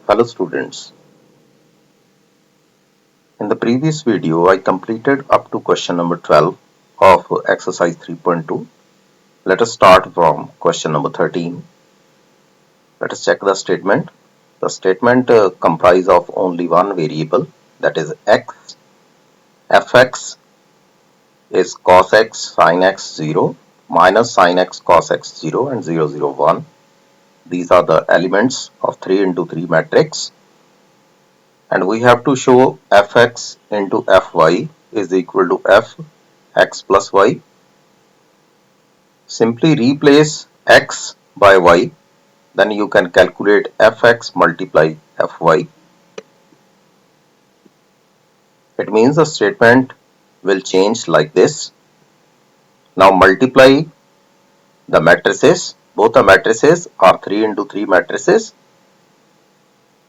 Hello students, in the previous video I completed up to question number 12 of exercise 3.2. Let us start from question number 13. Let us check the statement. The statement comprises of only one variable, that is x. Fx is cos x sin x 0 minus sin x cos x 0 and 0 0 1. These are the elements of 3 into 3 matrix. And we have to show fx into fy is equal to fx plus y. Simply replace x by y, then you can calculate fx multiply fy. It means the statement will change like this. Now multiply the matrices. Both the matrices are 3 into 3 matrices.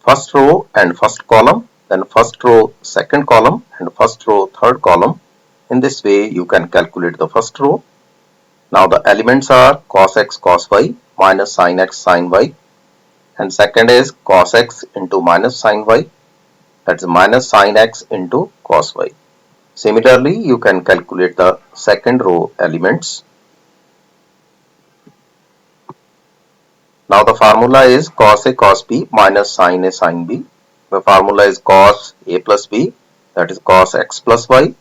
First row and first column, then first row second column and first row third column. In this way you can calculate the first row. Now the elements are cos x cos y minus sin x sin y, and second is cos x into minus sin y, that's minus sin x into cos y. Similarly, you can calculate the second row elements. Now the formula is cos a cos b minus sin a sin b. The formula is cos a plus b, that is cos x plus y.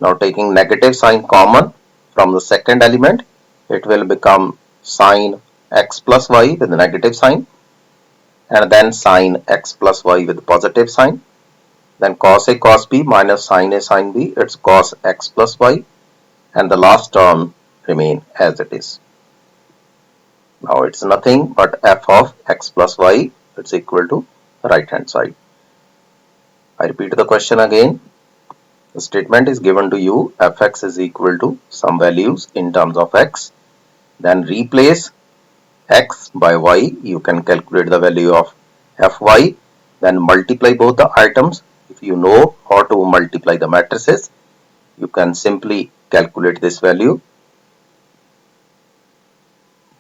Now taking negative sign common from the second element, it will become sin x plus y with the negative sign, and then sin x plus y with positive sign. Then cos a cos b minus sin a sin b, it's cos x plus y, and the last term remain as it is. Now it's nothing but f of x plus y, it's equal to right hand side. I repeat the question again. The statement is given to you, fx is equal to some values in terms of x, then replace x by y, you can calculate the value of fy, then multiply both the items. If you know how to multiply the matrices, you can simply calculate this value.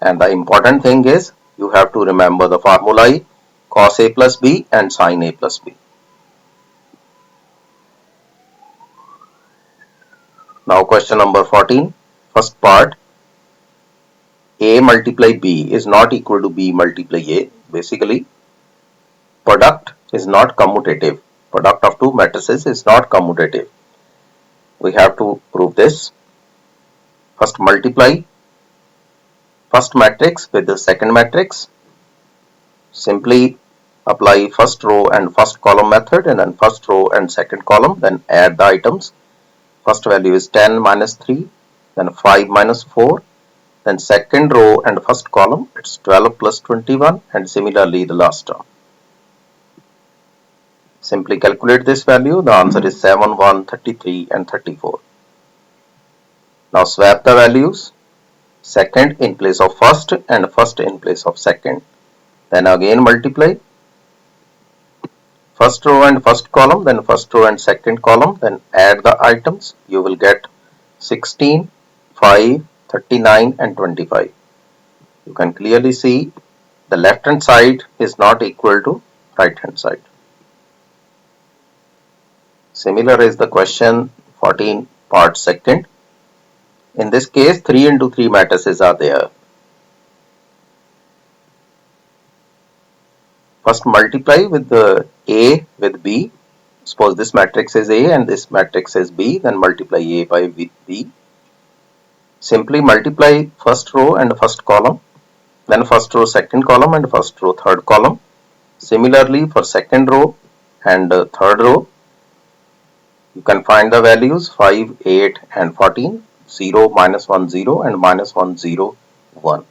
And the important thing is you have to remember the formulae cos a plus b and sin a plus b. Now question number 14, first part, a multiply b is not equal to b multiply a. Basically, product is not commutative. Product of two matrices is not commutative. We have to prove this. First multiply first matrix with the second matrix. Simply apply first row and first column method, and then first row and second column, then add the items. First value is 10 minus 3, then 5 minus 4, then second row and first column, it's 12 plus 21, and similarly the last term. Simply calculate this value. The answer is 7, 1, 33 and 34. Now swap the values, second in place of first and first in place of second. Then again multiply first row and first column, then first row and second column, then add the items. You will get 16, 5, 39 and 25. You can clearly see the left hand side is not equal to right hand side. Similar is the question 14 part second. In this case 3 into 3 matrices are there. First multiply with the A with B. Suppose this matrix is A and this matrix is B, then multiply A by B. Simply multiply first row and first column, then first row second column and first row third column. Similarly for second row and third row, you can find the values 5, 8 and 14, 0, minus 1, 0 and minus 1, 0, 1.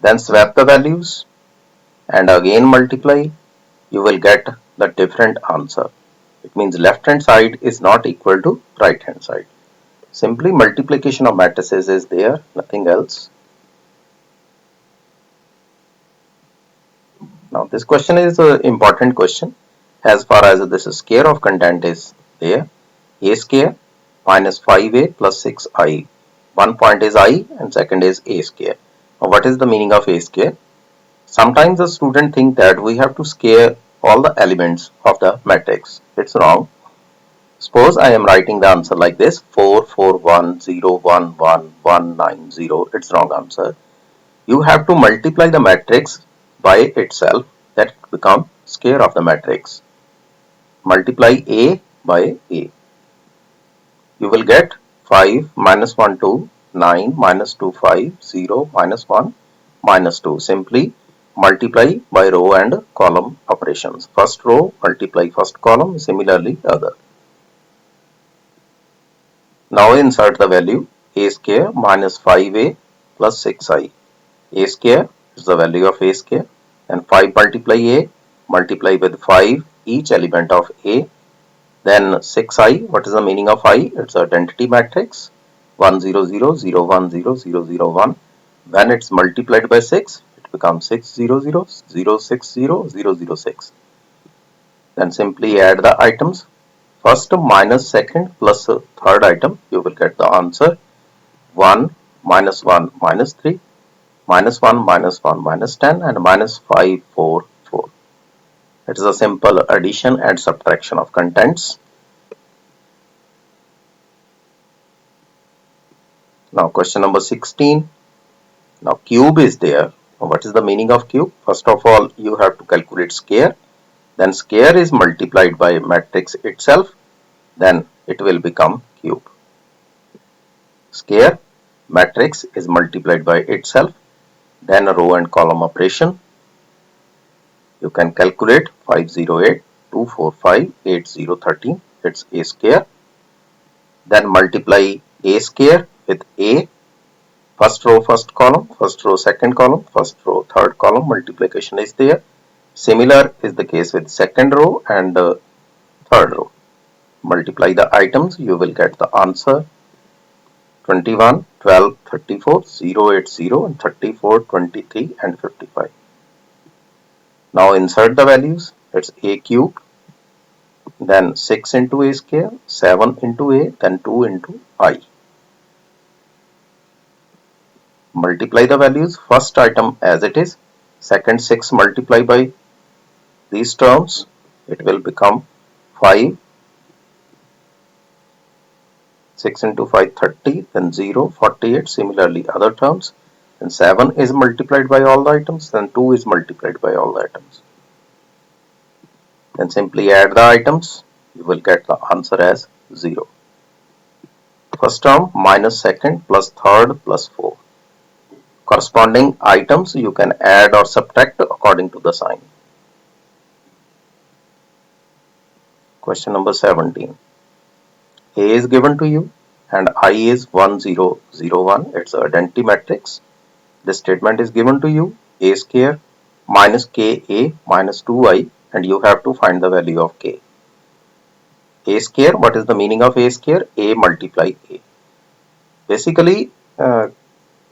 Then swap the values and again multiply, you will get the different answer. It means left hand side is not equal to right hand side. Simply multiplication of matrices is there, nothing else. Now this question is an important question as far as this square of content is there. A square minus 5a plus 6i. One point is I and second is a square. Now what is the meaning of a square? Sometimes the student think that we have to scale all the elements of the matrix. It's wrong. Suppose I am writing the answer like this: 441011190. It's wrong answer. You have to multiply the matrix by itself, that become square of the matrix. Multiply A by A. You will get 5 minus 1 2, 9 minus 2 5, 0 minus 1 minus 2. Simply multiply by row and column operations. First row multiply first column, similarly other. Now insert the value a square minus 5a plus 6i. A square is the value of a square, and 5 multiply a, multiply with 5 each element of a. Then 6i, what is the meaning of I? It's a identity matrix 1 0 0 0 1 0 0 0 1. When it's multiplied by 6, it becomes 6 0 0 0 6 0 0 0 6. Then simply add the items. First minus second plus third item, you will get the answer 1 minus 1 minus 3, minus 1 minus 1 minus 10, and minus 5 4 4. It is a simple addition and subtraction of contents. Now question number 16. Now cube is there. Now, what is the meaning of cube? First of all, you have to calculate square. Then square is multiplied by matrix itself. Then it will become cube. Square matrix is multiplied by itself. Then a row and column operation. You can calculate 508, 245, 8013. It's a square. Then multiply a square with a. First row, first column, first row, second column, first row, third column, multiplication is there. Similar is the case with second row and third row. Multiply the items, you will get the answer 21, 12, 34, 0, 80, and 34, 23, and 55. Now insert the values. It's a cube, then 6 into a square, 7 into a, then 2 into I. Multiply the values, first item as it is, second 6 multiply by these terms, it will become 5, 6 into 5 30, then 0 48, similarly other terms, and 7 is multiplied by all the items, then 2 is multiplied by all the items. Then simply add the items, you will get the answer as 0. First term minus second plus third plus 4. Corresponding items you can add or subtract according to the sign. Question number 17. A is given to you and I is 1001. It's an identity matrix. This statement is given to you, a square minus ka minus 2i, and you have to find the value of k. A square, what is the meaning of a square? A multiply a. Basically,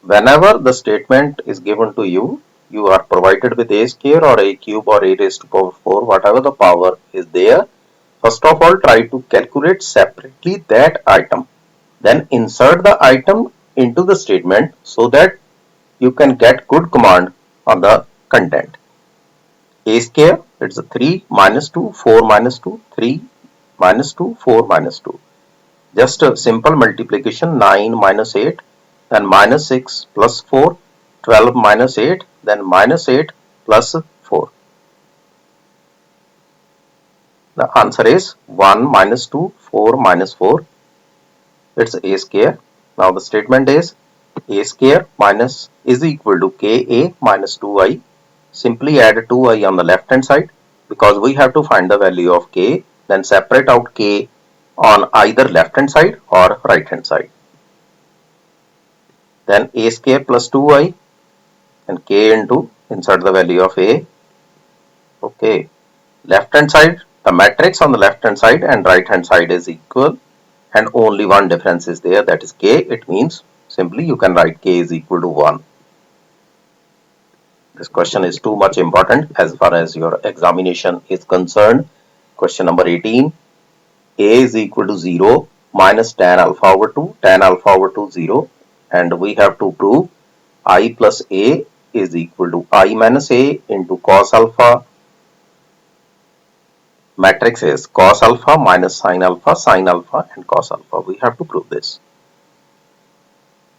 whenever the statement is given to you, you are provided with a square or a cube or a raised to power 4, whatever the power is there. First of all, try to calculate separately that item. Then insert the item into the statement so that you can get good command on the content. A square, it's a 3 minus 2, 4 minus 2, 3 minus 2, 4 minus 2. Just a simple multiplication, 9 minus 8, then minus 6 plus 4, 12 minus 8, then minus 8 plus 4. The answer is 1 minus 2, 4 minus 4. It's a square. Now the statement is a square minus is equal to ka minus 2i. Simply add 2i on the left hand side because we have to find the value of k. Then separate out k on either left hand side or right hand side. Then a square plus 2i and k into insert the value of a. Okay, left hand side, the matrix on the left hand side and right hand side is equal, and only one difference is there, that is k. It means simply you can write k is equal to 1. This question is too much important as far as your examination is concerned. Question number 18. A is equal to 0 minus tan alpha over 2, tan alpha over 2 0, and we have to prove I plus A is equal to I minus A into cos alpha. Matrix is cos alpha minus sin alpha, and cos alpha. We have to prove this.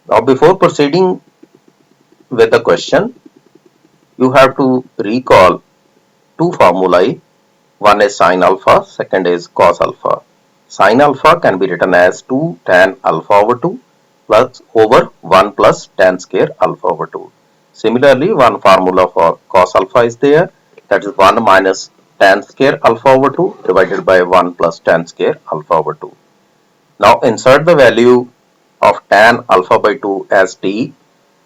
Now before proceeding with the question, you have to recall two formulae. One is sin alpha, second is cos alpha. Sin alpha can be written as 2 tan alpha over 2 plus over 1 plus tan square alpha over 2. Similarly, one formula for cos alpha is there, that is 1 minus tan square alpha over 2 divided by 1 plus tan square alpha over 2. Now insert the value of tan alpha by 2 as t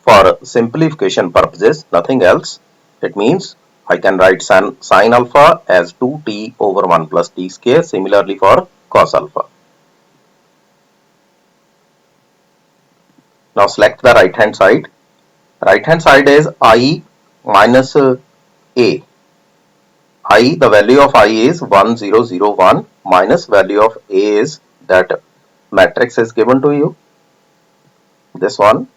for simplification purposes, nothing else. It means I can write sin alpha as 2t over 1 plus t square. Similarly for cos alpha. Now select the right hand side. Right hand side is I minus A. The value of I is 1001 minus value of A is that matrix is given to you. This one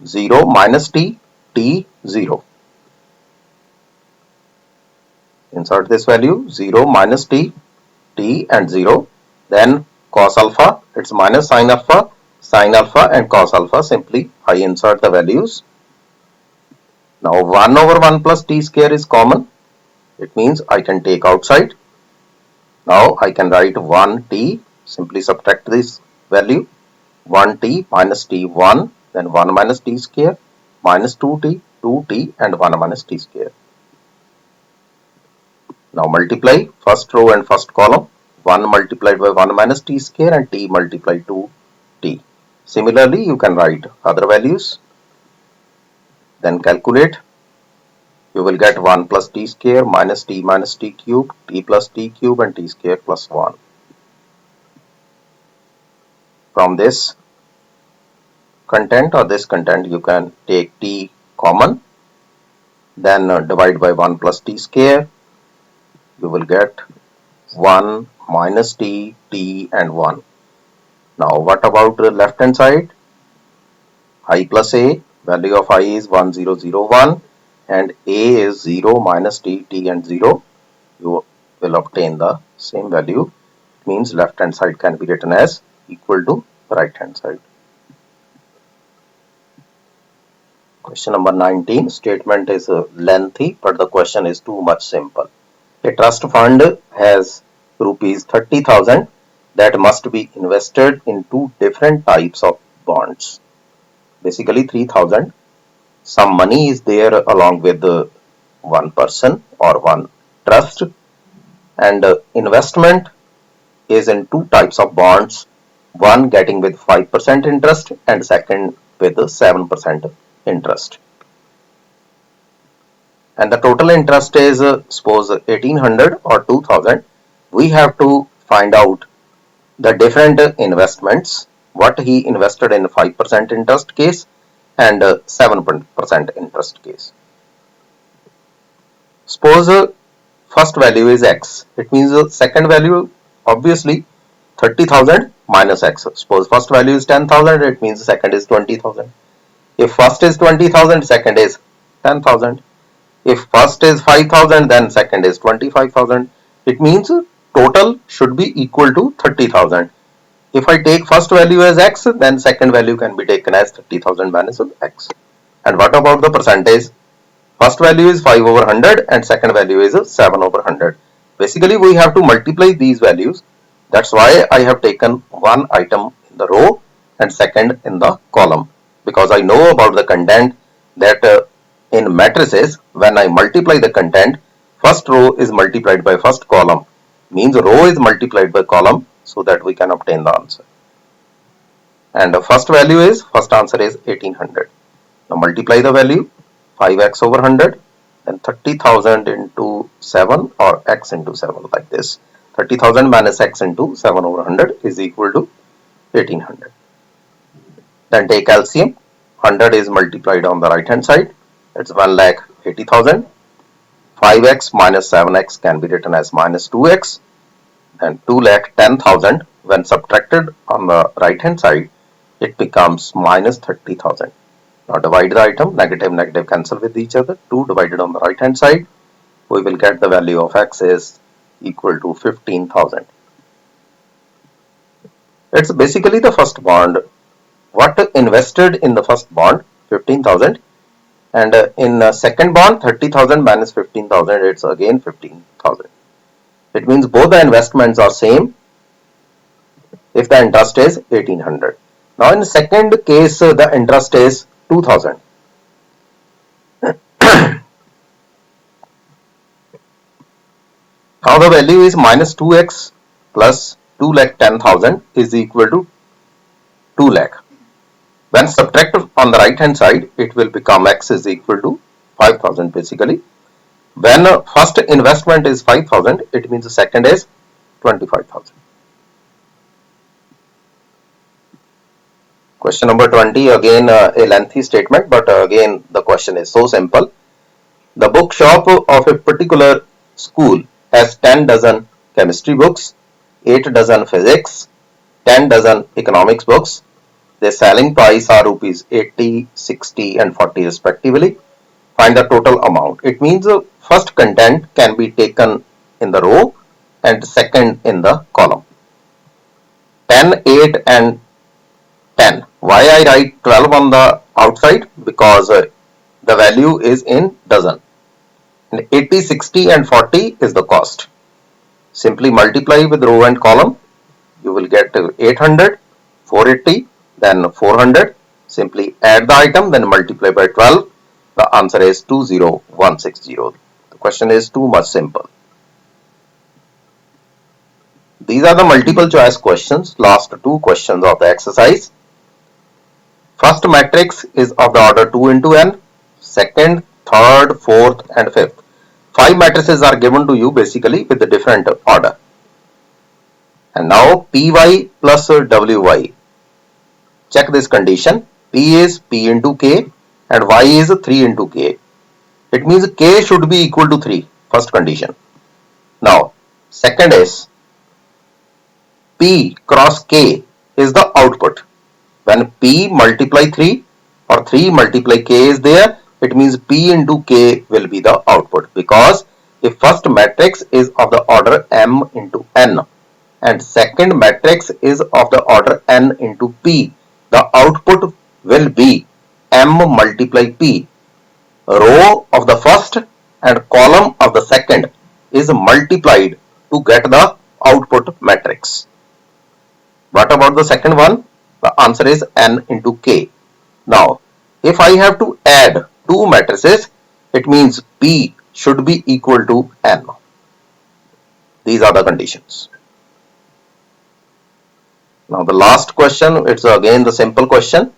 0 minus t, 0. Insert this value 0 minus t and 0. Then cos alpha, it's minus sin alpha and cos alpha. Simply I insert the values. Now 1 over 1 plus t square is common. It means I can take outside. Now I can write 1t. Simply subtract this value. 1t minus t 1. Then 1 minus t square minus 2t and 1 minus t square. Now multiply first row and first column. 1 multiplied by 1 minus t square and t multiplied to t. Similarly, you can write other values. Then calculate. You will get 1 plus t square minus t cube, t plus t cube and t square plus 1. From this content you can take t common. Then divide by 1 plus t square. You will get 1 minus t and 1. Now what about the left hand side? I plus A, value of I is 1001 and A is 0 minus t and 0. You will obtain the same value. It means left hand side can be written as equal to right hand side. Question number 19. Statement is lengthy, but the question is too much simple. A trust fund has rupees 30,000 that must be invested in two different types of bonds. Basically 3,000. Some money is there along with one person or one trust, and investment is in two types of bonds, one getting with 5% interest and second with 7% interest. And the total interest is suppose 1800 or 2000. We have to find out the different investments, what he invested in 5% interest case and 7% interest case. Suppose first value is x. It means the second value obviously 30,000 minus x. Suppose first value is 10,000. It means the second is 20,000. If first is 20,000, second is 10,000. If first is 5,000, then second is 25,000. It means total should be equal to 30,000. If I take first value as x, then second value can be taken as 30,000 minus x. And what about the percentage? First value is 5 over 100 and second value is 7 over 100. Basically, we have to multiply these values. That's why I have taken one item in the row and second in the column. Because I know about the content that in matrices, when I multiply the content, first row is multiplied by first column. Means row is multiplied by column so that we can obtain the answer. And the first answer is 1800. Now multiply the value 5x over 100, then 30,000 into 7 or x into 7 like this. 30,000 minus x into 7 over 100 is equal to 1800. Then take LCM. 100 is multiplied on the right hand side. It's 1,80,000. 5x minus 7x can be written as minus 2x. And 2,10,000 when subtracted on the right hand side, it becomes minus 30,000. Now divide the item, negative negative cancel with each other, 2 divided on the right hand side, we will get the value of x is equal to 15,000. It's basically the first bond. What invested in the first bond 15,000, and in second bond 30,000 minus 15,000, it's again 15,000. It means both the investments are same if the interest is 1800. Now in second case the interest is 2000. Now the value is minus 2x plus 2,10,000 is equal to 2 lakh. When subtracted on the right hand side, it will become x is equal to 5,000 basically. When first investment is 5,000, it means the second is 25,000. Question number 20, again a lengthy statement, but again the question is so simple. The bookshop of a particular school has 10 dozen chemistry books, 8 dozen physics, 10 dozen economics books. Their selling price are rupees 80, 60 and 40 respectively. Find the total amount. It means the first content can be taken in the row and second in the column. 10, 8 and 10. Why I write 12 on the outside? Because the value is in dozen. And 80, 60 and 40 is the cost. Simply multiply with row and column. You will get 800, 480, then 400. Simply add the item, then multiply by 12. The answer is 20160. The question is too much simple. These are the multiple choice questions, last two questions of the exercise. First matrix is of the order 2 into n, second, third, fourth and fifth. 5 matrices are given to you basically with a different order. And now py plus wy. Check this condition. P is p into k and y is 3 into k. It means k should be equal to 3. First condition. Now second is p cross k is the output. When p multiply 3 or 3 multiply k is there, it means p into k will be the output, because if first matrix is of the order m into n and second matrix is of the order n into p, the output will be m multiply p. Row of the first and column of the second is multiplied to get the output matrix. What about the second one? The answer is n into k. Now, if I have to add two matrices, it means p should be equal to n. These are the conditions. Now the last question, it's again the simple question.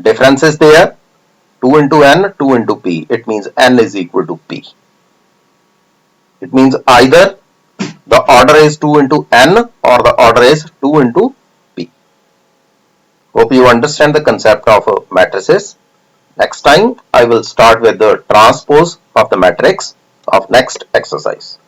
Difference is there, 2 into n, 2 into p. It means n is equal to p. It means either the order is 2 into n or the order is 2 into p. Hope you understand the concept of matrices. Next time I will start with the transpose of the matrix of next exercise.